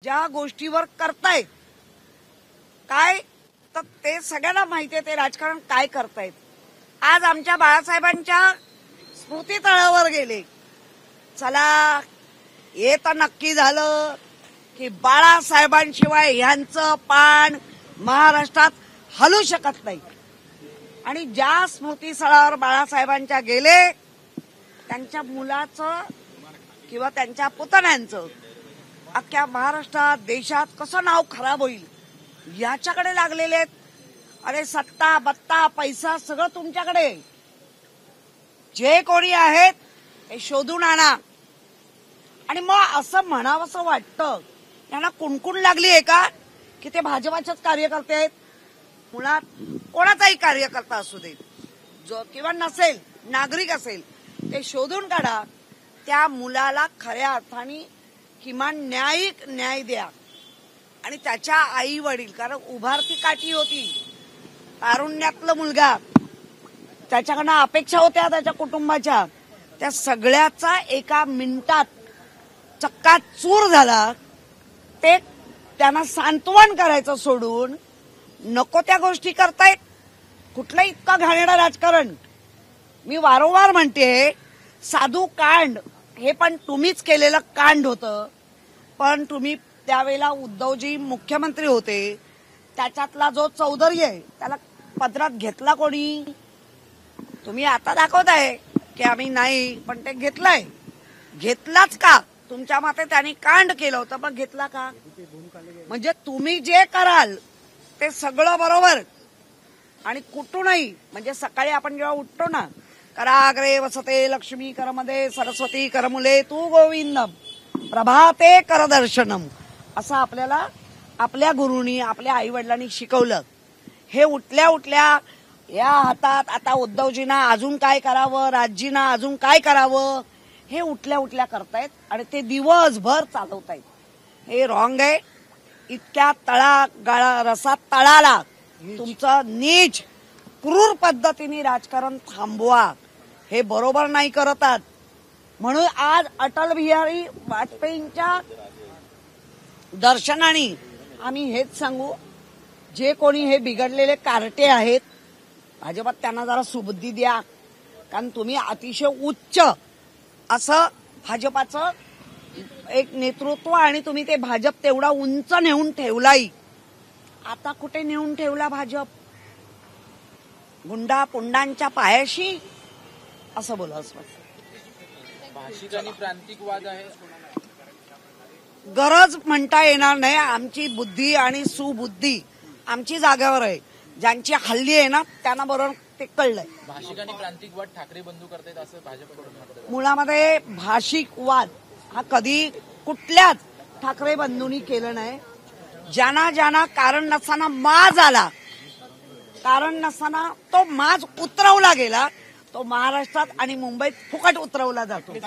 ज्या गोष्टीवर करतायत काय तर ते सगळ्यांना माहितीये ते राजकारण काय करतायत। आज आमच्या बाळासाहेबांच्या स्मृतीतळावर गेले। चला हे तर नक्की झालं की बाळासाहेबांशिवाय ह्यांचं पान महाराष्ट्रात हलू शकत नाही। आणि ज्या स्मृतीस्थळावर बाळासाहेबांच्या गेले त्यांच्या मुलाचं किंवा त्यांच्या पुतण्यांचं अख्ख्या महाराष्ट्रात देशात कसं नाव खराब होईल याच्याकडे लागलेले आहेत। अरे सत्ता बत्ता पैसा सगळं तुमच्याकडे, जे कोणी आहेत ते शोधून आणा। आणि मग असं म्हणावंसं वाटतं त्यांना कुणकुण लागली आहे का की ते भाजपाचेच कार्यकर्ते आहेत। मुळात कोणाचाही कार्यकर्ता असू दे जो किंवा नसेल नागरिक असेल ते शोधून काढा, त्या मुलाला खऱ्या अर्थाने किमान न्याय द्या। आणि त्याच्या आई वडील, कारण उभारती काठी होती, तारुण्यातला मुलगा, त्याच्याकडनं अपेक्षा होत्या त्याच्या कुटुंबाच्या, त्या सगळ्याचा एका मिनिटात चक्काचूर झाला। ते त्यांना सांत्वन करायचं सोडून नको त्या गोष्टी करतायत। कुठलं इतकं घाणेरडं राजकारण। मी वारंवार म्हणते साधू कांड हे पण तुम्हीच केलेलं कांड होतं, पण तुम्ही त्यावेळेला उद्धवजी मुख्यमंत्री होते, त्याच्यातला जो चौधरी आहे त्याला पदरात घेतला कोणी? तुम्ही आता दाखवताय की आम्ही नाही, पण ते घेतलाच का? तुमच्या मते त्यांनी कांड केलं होतं पण घेतला का? म्हणजे तुम्ही जे कराल ते सगळं बरोबर आणि कुठूनही, म्हणजे सकाळी आपण जेव्हा उठतो ना, कराग्रे वसते लक्ष्मी करमध्ये सरस्वती करमुले तू गोविंदम प्रभाते करदर्शनम, असं आपल्याला आपल्या गुरुनी आपल्या आई वडिलांनी शिकवलं। हे उठल्या उठल्या या हातात आता उद्धवजींना अजून काय करावं, राजजींना अजून काय करावं, हे उठल्या उठल्या करतायत आणि ते दिवसभर चालवतायत। हे रॉंग आहे। इतक्या रसात तळाला तुमचं नीच क्रूर पद्धतीने राजकारण थांबवा, हे बरोबर नाही करतात। म्हणून आज अटल बिहारी वाजपेयींच्या दर्शनाने आम्ही हेच सांगू, जे कोणी हे बिघडलेले कार्टे आहेत भाजपात त्यांना जरा सुबुद्धी द्या, कारण तुम्ही अतिशय उच्च असं भाजपाचं एक नेतृत्व आणि तुम्ही ते भाजप तेवढा उंच नेऊन ठेवलाय। आता कुठे नेऊन ठेवला भाजप? गुंडा पुंडांच्या पायाशी, असं बोलावं। भाषिक आणि प्रांतिक वाद आहे, गरज म्हणता येणार नाही। आमची बुद्धी आणि सुबुद्धी आमची जागेवर आहे। ज्यांची हल्ली आहे ना त्यांना बरोबर ते कळलंय। भाषिक आणि प्रांतिक वाद ठाकरे बंधू करतायत असं भाजपकडून म्हणतात। मुळामध्ये भाषिक वाद हा कधी कुठल्याच ठाकरे बंधूंनी केलं नाही। ज्यांना कारण नसताना माज आला, कारण नसताना तो माज उतरवला गेला, तो महाराष्ट्रात आणि मुंबईत फुकट उतरवला जातो।